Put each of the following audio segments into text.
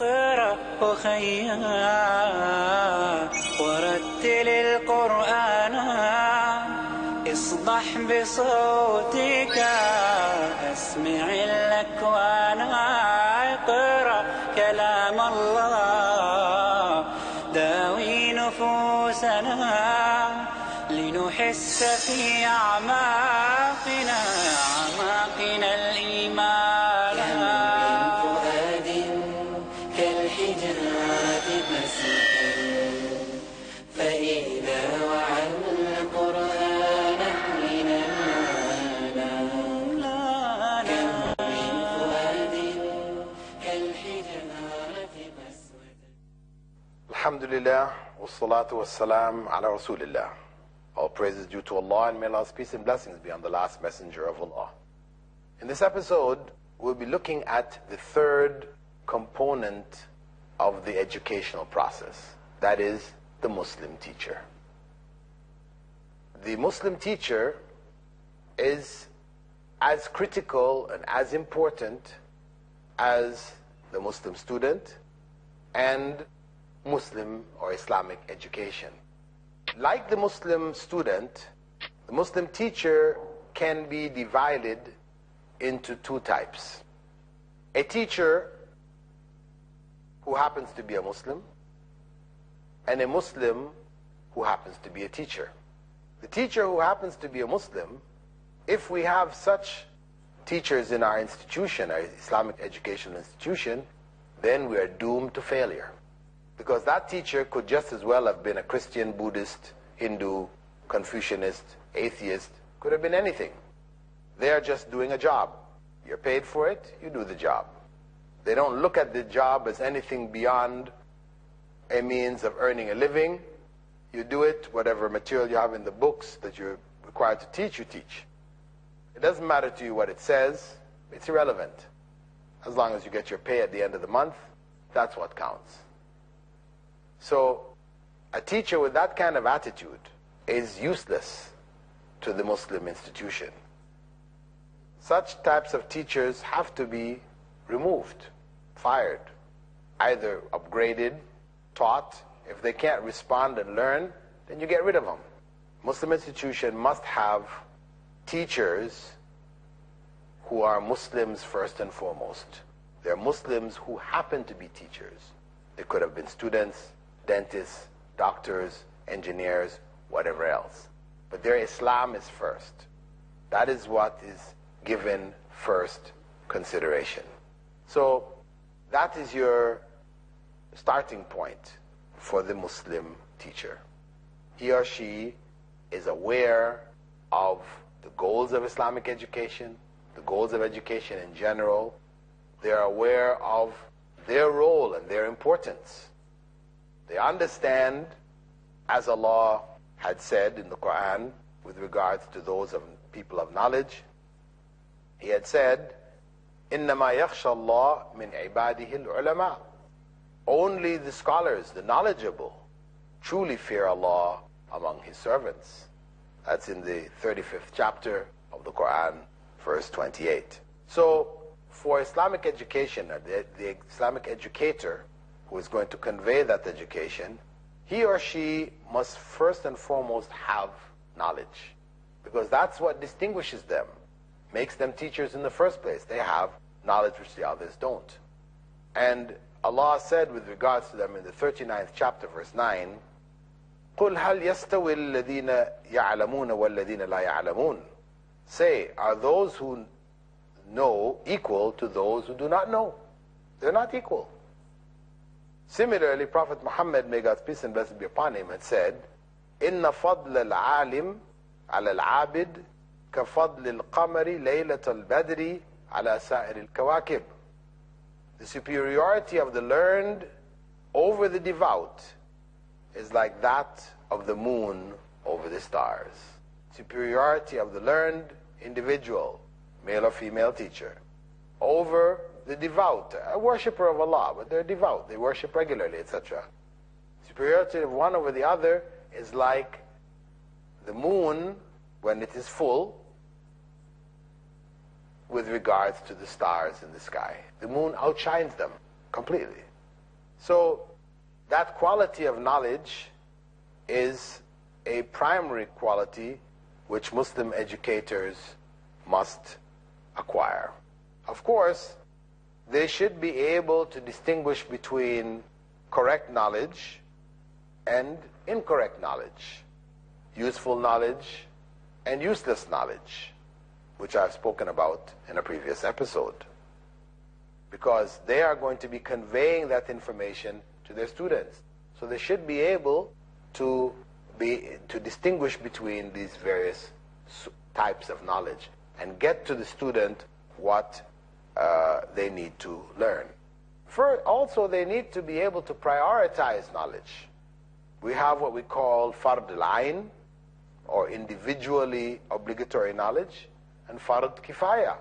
اقرأ أخيا ورتل القرآن اصدح بصوتك اسمع الأكوان اقرأ كلام الله داوي نفوسنا لنحس في أعماقنا الإيمان Alhamdulillah, wassalatu wassalam ala Rasulillah. All praise is due to Allah, and may Allah's peace and blessings be on the last messenger of Allah. In this episode, we'll be looking at the third component of the educational process. That is the Muslim teacher. The Muslim teacher is as critical and as important as the Muslim student and Muslim or Islamic education. Like the Muslim student, the Muslim teacher can be divided into two types. A teacher who happens to be a Muslim, and a Muslim who happens to be a teacher. The teacher who happens to be a Muslim, if we have such teachers in our institution, our Islamic educational institution, then we are doomed to failure. Because that teacher could just as well have been a Christian, Buddhist, Hindu, Confucianist, atheist, could have been anything. They are just doing a job. You're paid for it, you do the job. They don't look at the job as anything beyond a means of earning a living. You do it, whatever material you have in the books that you're required to teach, you teach. It doesn't matter to you what it says, it's irrelevant. As long as you get your pay at the end of the month, that's what counts. So, a teacher with that kind of attitude is useless to the Muslim institution. Such types of teachers have to be removed, fired, either upgraded, taught. If they can't respond and learn, then you get rid of them. Muslim institution must have teachers who are Muslims first and foremost. They're Muslims who happen to be teachers. They could have been students, dentists, doctors, engineers, whatever else. But their Islam is first. That is what is given first consideration. So that is your starting point for the Muslim teacher. He or she is aware of the goals of Islamic education, the goals of education in general. They are aware of their role and their importance. They understand, as Allah had said in the Quran with regards to those of people of knowledge, He had said, إِنَّمَا يَخْشَى اللَّهَ مِنْ عِبَادِهِ الْعُلَمَاءِ. Only the scholars, the knowledgeable, truly fear Allah among His servants. That's in the 35th chapter of the Quran, verse 28. So, for Islamic education, the Islamic educator who is going to convey that education, he or she must first and foremost have knowledge. Because that's what distinguishes them, makes them teachers in the first place. They have knowledge which the others don't. And Allah said with regards to them in the 39th chapter, verse 9, قُلْ هَلْ يَسْتَوِي الَّذِينَ يَعْلَمُونَ وَالَّذِينَ لَا يَعْلَمُونَ. Say, are those who know equal to those who do not know? They're not equal. Similarly, Prophet Muhammad, may God's peace and blessings be upon him, had said, إِنَّ فَضْلَ الْعَالِمِ عَلَى الْعَابِدِ كَفَضْلِ الْقَمَرِ لَيْلَةَ الْبَدْرِ عَلَى سَائِرِ الْكَوَاكِبِ. The superiority of the learned over the devout is like that of the moon over the stars. Superiority of the learned individual, male or female teacher, over the devout, a worshipper of Allah, but they're devout, they worship regularly, etc. Superiority of one over the other is like the moon when it is full with regards to the stars in the sky. The moon outshines them completely. So that quality of knowledge is a primary quality which Muslim educators must acquire. Of course, they should be able to distinguish between correct knowledge and incorrect knowledge, useful knowledge and useless knowledge, which I've spoken about in a previous episode, because they are going to be conveying that information to their students. So they should be able to distinguish between these various types of knowledge and get to the student what they need to learn. Also, they need to be able to prioritize knowledge. We have what we call fard al-ain, or individually obligatory knowledge, and fard kifaya,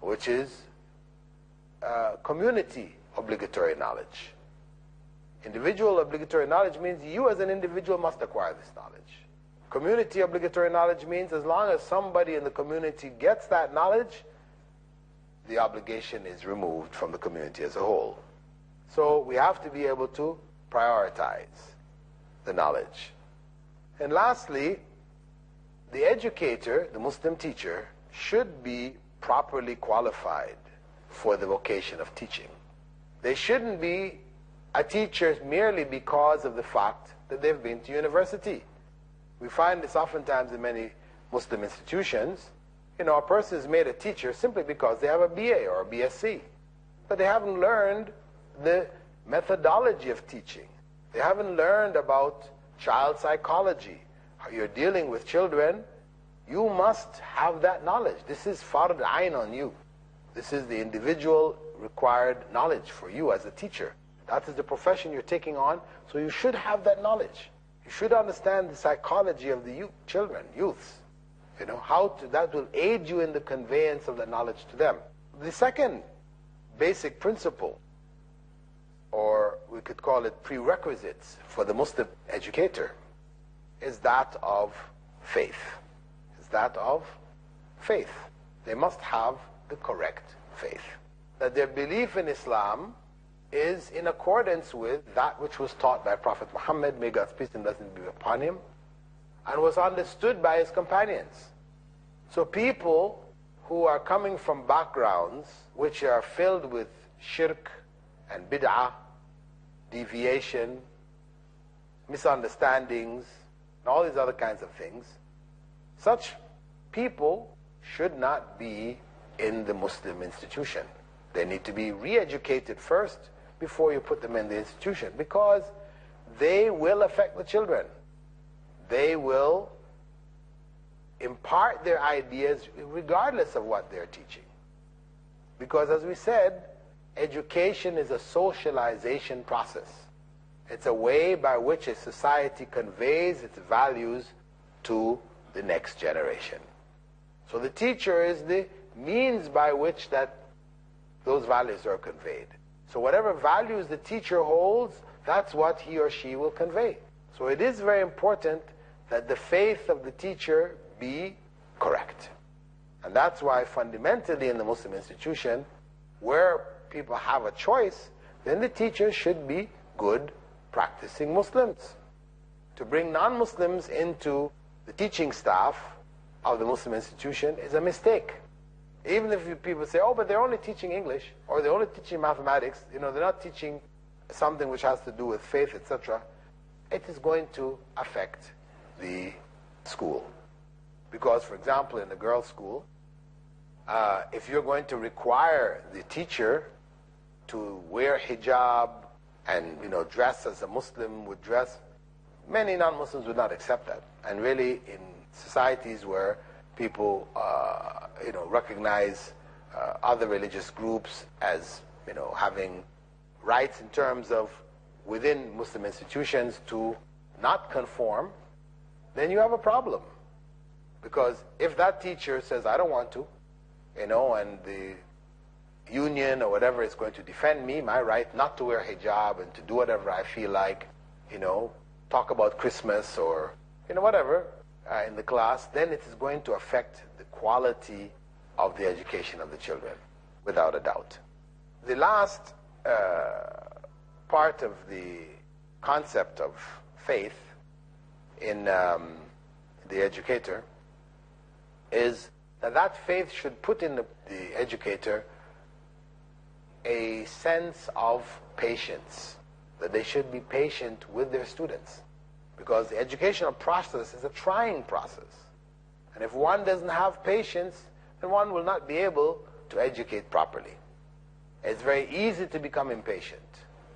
which is community obligatory knowledge. Individual obligatory knowledge means you as an individual must acquire this knowledge. Community obligatory knowledge means as long as somebody in the community gets that knowledge, the obligation is removed from the community as a whole. So we have to be able to prioritize the knowledge. And lastly, the educator, the Muslim teacher, should be properly qualified for the vocation of teaching. They shouldn't be a teacher merely because of the fact that they've been to university. We find this oftentimes in many Muslim institutions. A person is made a teacher simply because they have a BA or a BSc, but they haven't learned the methodology of teaching. They haven't learned about child psychology. How you're dealing with children, you must have that knowledge. This is fard ayn on you. This is the individual required knowledge for you as a teacher. That is the profession you're taking on, so you should have that knowledge. You should understand the psychology of the youths. That will aid you in the conveyance of the knowledge to them. The second basic principle, or we could call it prerequisites for the Muslim educator, is that of faith. They must have the correct faith. That their belief in Islam is in accordance with that which was taught by Prophet Muhammad, may God's peace and blessings be upon him, and was understood by his companions. So people who are coming from backgrounds which are filled with shirk and bid'ah, deviation, misunderstandings, and all these other kinds of things, such people should not be in the Muslim institution. They need to be re-educated first before you put them in the institution, because they will affect the children. They will impart their ideas regardless of what they're teaching. Because as we said, education is a socialization process. It's a way by which a society conveys its values to the next generation. So the teacher is the means by which those values are conveyed. So whatever values the teacher holds, that's what he or she will convey. So it is very important that the faith of the teacher be correct. And that's why fundamentally in the Muslim institution, where people have a choice, then the teachers should be good practicing Muslims. To bring non-Muslims into the teaching staff of the Muslim institution is a mistake. Even if people say, oh, but they're only teaching English, or they're only teaching mathematics, they're not teaching something which has to do with faith, etc., it is going to affect the school. Because, for example, in the girls' school, if you're going to require the teacher to wear hijab and dress as a Muslim would dress, many non-Muslims would not accept that. And really, in societies where people recognize other religious groups as having rights in terms of within Muslim institutions to not conform, then you have a problem. Because if that teacher says, I don't want to, and the union or whatever is going to defend me, my right not to wear hijab and to do whatever I feel like, talk about Christmas or, whatever in the class, then it is going to affect the quality of the education of the children, without a doubt. The last part part of the concept of faith in the educator is that faith should put in the educator a sense of patience, that they should be patient with their students, because the educational process is a trying process. And if one doesn't have patience, then one will not be able to educate properly. It's very easy to become impatient.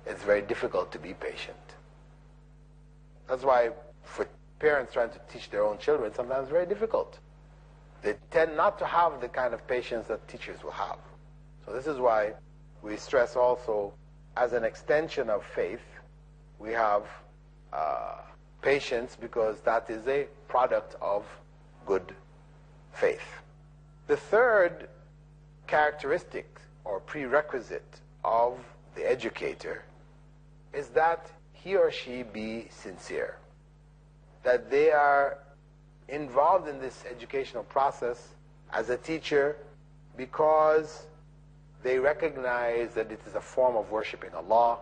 It's very difficult to be patient. That's why for parents trying to teach their own children, sometimes it's very difficult. They tend not to have the kind of patience that teachers will have. So this is why we stress also, as an extension of faith, we have patience, because that is a product of good faith. The third characteristic or prerequisite of the educator is that he or she be sincere, that they are involved in this educational process as a teacher because they recognize that it is a form of worshiping Allah,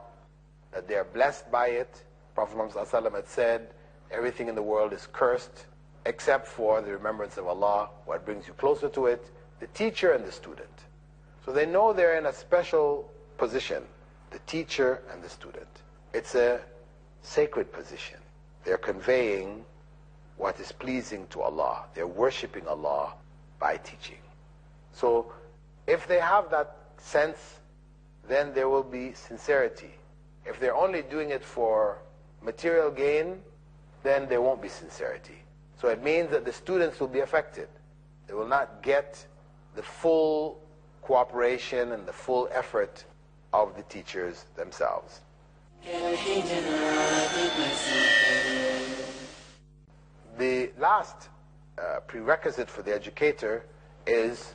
that they are blessed by it. Prophet Muhammad ﷺ had said, everything in the world is cursed except for the remembrance of Allah, what brings you closer to it, the teacher and the student. So they know they're in a special position, the teacher and the student. It's a sacred position. They're conveying what is pleasing to Allah. They're worshiping Allah by teaching. So if they have that sense, then there will be sincerity. If they're only doing it for material gain, then there won't be sincerity. So it means that the students will be affected. They will not get the full cooperation and the full effort of the teachers themselves. The last prerequisite for the educator is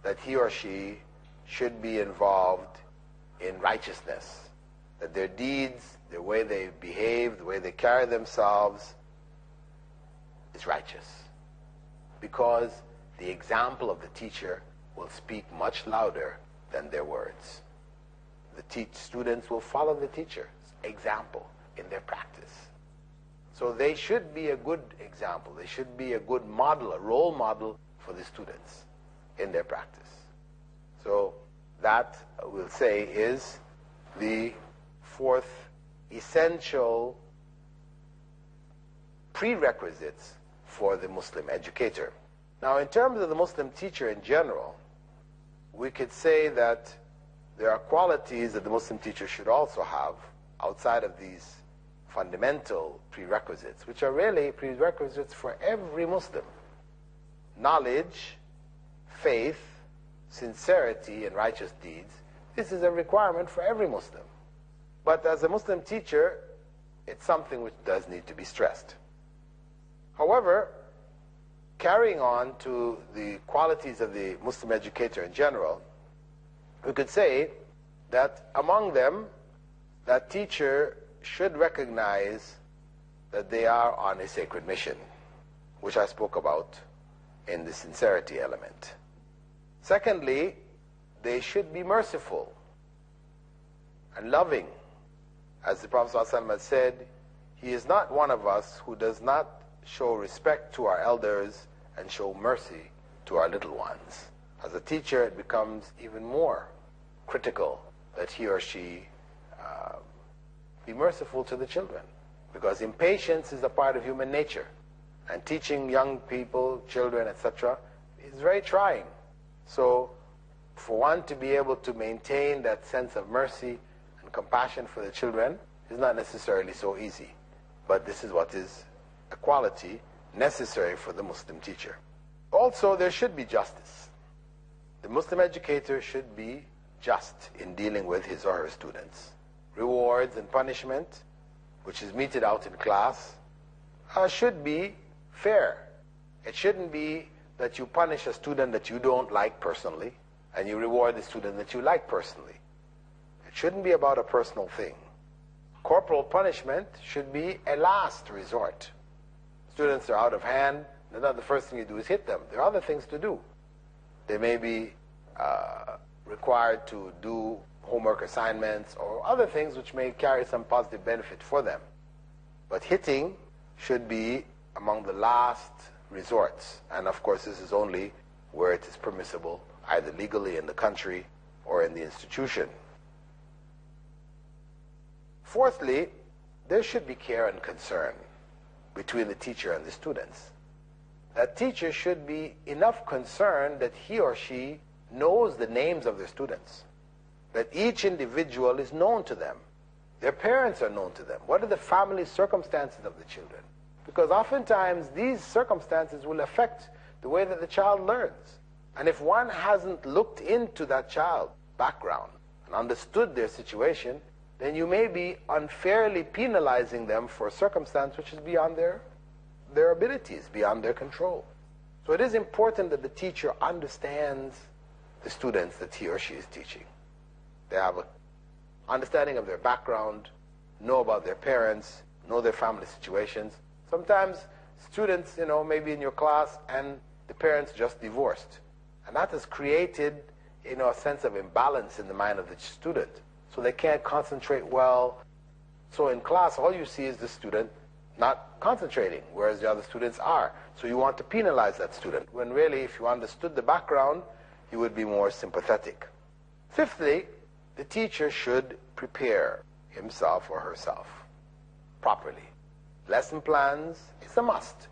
that he or she should be involved in righteousness, that their deeds, the way they behave, the way they carry themselves is righteous, because the example of the teacher will speak much louder than their words. The students will follow the teacher's example in their practice. So they should be a good example. They should be a good model, a role model for the students in their practice. So that, we'll say, is the fourth essential prerequisites for the Muslim educator. Now, in terms of the Muslim teacher in general, we could say that there are qualities that the Muslim teacher should also have outside of these fundamental prerequisites, which are really prerequisites for every Muslim. Knowledge, faith, sincerity, and righteous deeds. This is a requirement for every Muslim. But as a Muslim teacher, it's something which does need to be stressed. However, carrying on to the qualities of the Muslim educator in general, we could say that among them, that teacher should recognize that they are on a sacred mission, which I spoke about in the sincerity element. Secondly, they should be merciful and loving. As the Prophet ﷺ has said, he is not one of us who does not show respect to our elders and show mercy to our little ones. As a teacher, it becomes even more critical that he or she be merciful to the children, because impatience is a part of human nature, and teaching young people, children, etc., is very trying. So for one to be able to maintain that sense of mercy and compassion for the children is not necessarily so easy, but this is what is a quality necessary for the Muslim teacher. Also, there should be justice. The Muslim educator should be just in dealing with his or her students. Rewards and punishment, which is meted out in class, should be fair. It shouldn't be that you punish a student that you don't like personally and you reward the student that you like personally. It shouldn't be about a personal thing. Corporal punishment should be a last resort. Students are out of hand, and not the first thing you do is hit them. There are other things to do. They may be required to do homework assignments or other things which may carry some positive benefit for them. But hitting should be among the last resorts. And of course, this is only where it is permissible, either legally in the country or in the institution. Fourthly, there should be care and concern between the teacher and the students. That teacher should be enough concerned that he or she knows the names of their students, that each individual is known to them. Their parents are known to them. What are the family circumstances of the children? Because oftentimes these circumstances will affect the way that the child learns. And if one hasn't looked into that child's background and understood their situation, then you may be unfairly penalizing them for a circumstance which is beyond their abilities, beyond their control. So it is important that the teacher understands the students that he or she is teaching. They have an understanding of their background, know about their parents, know their family situations. Sometimes students, maybe in your class and the parents just divorced. And that has created, a sense of imbalance in the mind of the student. So they can't concentrate well. So in class, all you see is the student not concentrating, whereas the other students are. So you want to penalize that student, when really, if you understood the background, you would be more sympathetic. Fifthly, the teacher should prepare himself or herself properly. Lesson plans is a must.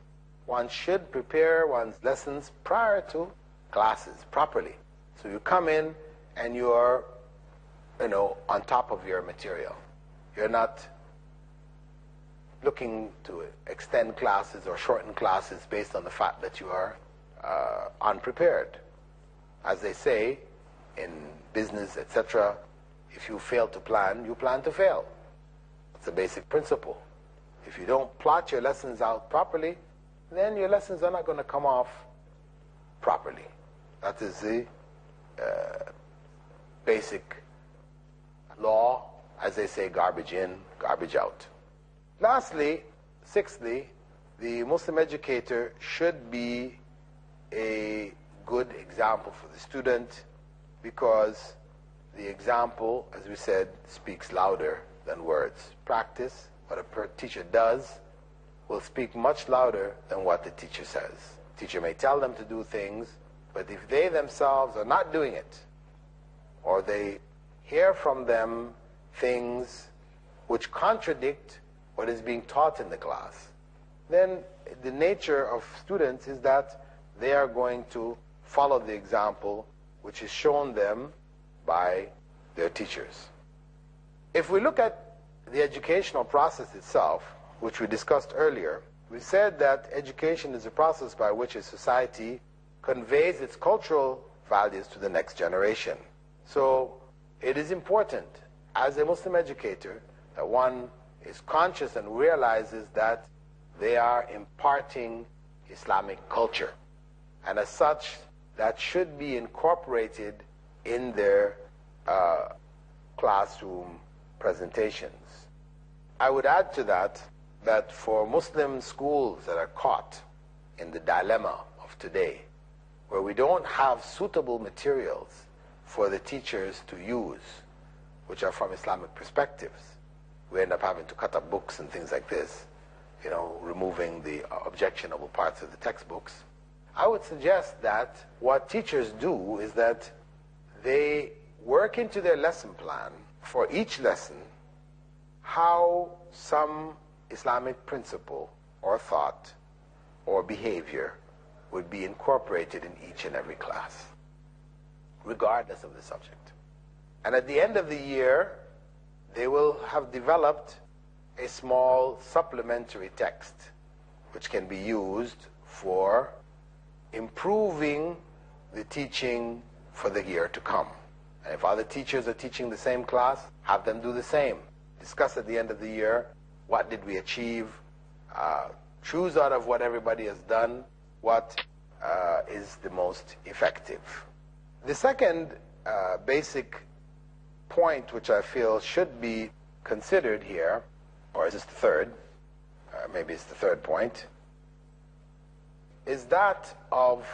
One should prepare one's lessons prior to classes properly. So you come in and you are, on top of your material. You're not looking to extend classes or shorten classes based on the fact that you are unprepared. As they say in business, etc., if you fail to plan, you plan to fail. It's a basic principle. If you don't plot your lessons out properly, then your lessons are not going to come off properly. That is the basic law, as they say, garbage in, garbage out. Lastly, sixthly, the Muslim educator should be a good example for the student, because the example, as we said, speaks louder than words. Practice, what a teacher does, will speak much louder than what the teacher says. The teacher may tell them to do things, but if they themselves are not doing it, or they hear from them things which contradict what is being taught in the class, then the nature of students is that they are going to follow the example which is shown them by their teachers. If we look at the educational process itself, which we discussed earlier, we said that education is a process by which a society conveys its cultural values to the next generation. So it is important, as a Muslim educator, that one is conscious and realizes that they are imparting Islamic culture. And as such, that should be incorporated in their classroom presentations. I would add to that for Muslim schools that are caught in the dilemma of today, where we don't have suitable materials for the teachers to use, which are from Islamic perspectives, we end up having to cut up books and things like this, removing the objectionable parts of the textbooks. I would suggest that what teachers do is that they work into their lesson plan for each lesson how some Islamic principle or thought or behavior would be incorporated in each and every class, regardless of the subject. And at the end of the year, they will have developed a small supplementary text which can be used for improving the teaching for the year to come. And if other teachers are teaching the same class, have them do the same. Discuss at the end of the year, what did we achieve? Choose out of what everybody has done, what is the most effective. The second basic point which I feel should be considered here, or is this the third? Maybe it's the third point, is that of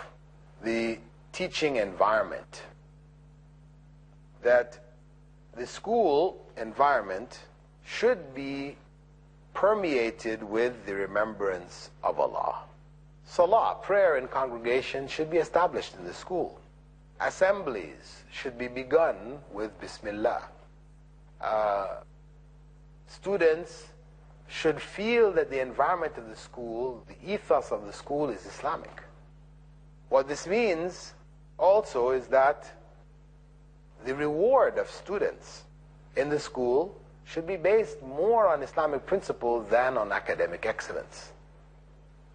the teaching environment. That the school environment should be permeated with the remembrance of Allah. Salah, prayer in congregation, should be established in the school. Assemblies should be begun with Bismillah. Students should feel that the environment of the school, the ethos of the school, is Islamic. What this means also is that the reward of students in the school should be based more on Islamic principles than on academic excellence.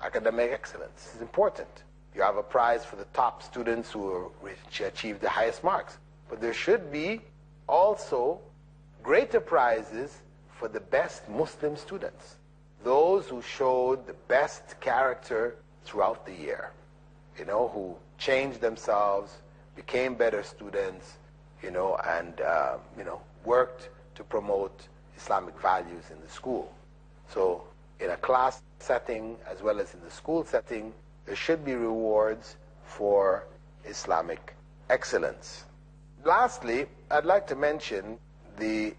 Academic excellence is important. You have a prize for the top students who achieve the highest marks. But there should be also greater prizes for the best Muslim students, those who showed the best character throughout the year, who changed themselves, became better students, and worked to promote Islamic values in the school. So in a class setting as well as in the school setting, there should be rewards for Islamic excellence. Lastly, I'd like to mention the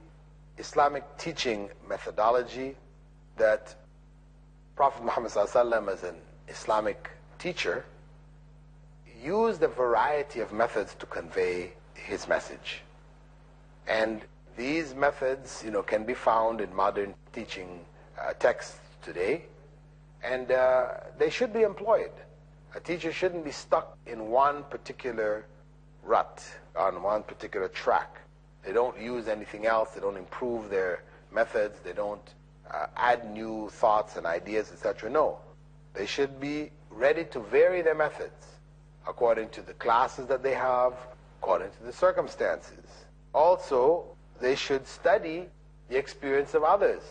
Islamic teaching methodology that Prophet Muhammad ﷺ, as an Islamic teacher, used a variety of methods to convey his message. And these methods, can be found in modern teaching texts today, and they should be employed. A teacher shouldn't be stuck in one particular rut, on one particular track. They don't use anything else, they don't improve their methods, they don't add new thoughts and ideas, etc. No, they should be ready to vary their methods according to the classes that they have, according to the circumstances. Also, they should study the experience of others,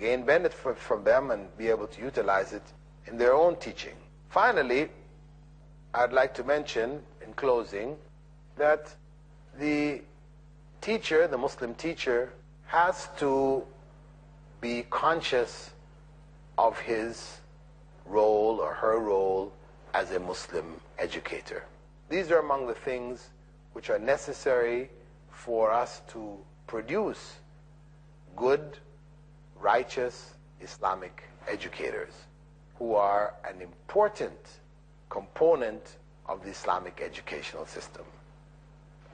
gain benefit from them, and be able to utilize it in their own teaching. Finally, I'd like to mention, in closing, that the teacher, the Muslim teacher, has to be conscious of his role or her role as a Muslim educator. These are among the things which are necessary for us to produce good, righteous Islamic educators who are an important component of the Islamic educational system,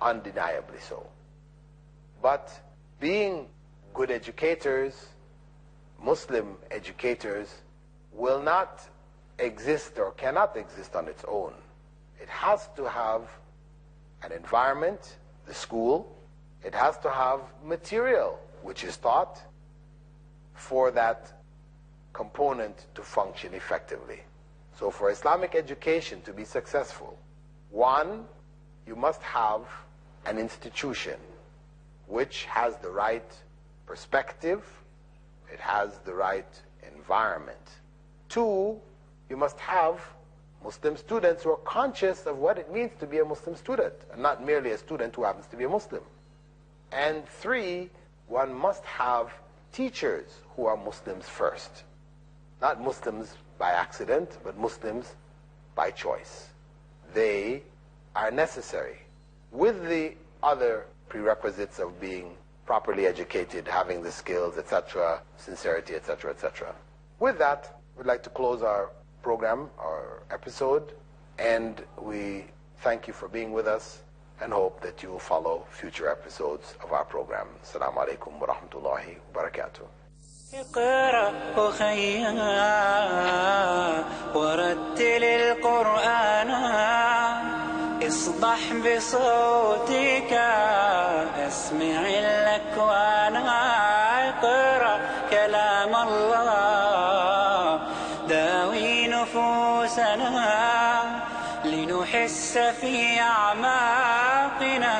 undeniably so. But being good educators, Muslim educators, will not exist or cannot exist on its own. It has to have an environment, the school. It has to have material which is taught for that component to function effectively. So for Islamic education to be successful, one, you must have an institution which has the right perspective, it has the right environment. Two, you must have Muslim students who are conscious of what it means to be a Muslim student, and not merely a student who happens to be a Muslim. And three, one must have teachers who are Muslims first. Not Muslims by accident, but Muslims by choice. They are necessary, with the other prerequisites of being properly educated, having the skills, etc., sincerity, etc., etc. With that, we'd like to close our program, our episode, and we thank you for being with us and hope that you will follow future episodes of our program. Assalamu alaikum wa rahmatullahi wa barakatuh. اقرأ أخيا ورتل القرآن اصدح بصوتك اسمع الأكوان اقرأ كلام الله داوي نفوسنا لنحس في أعماقنا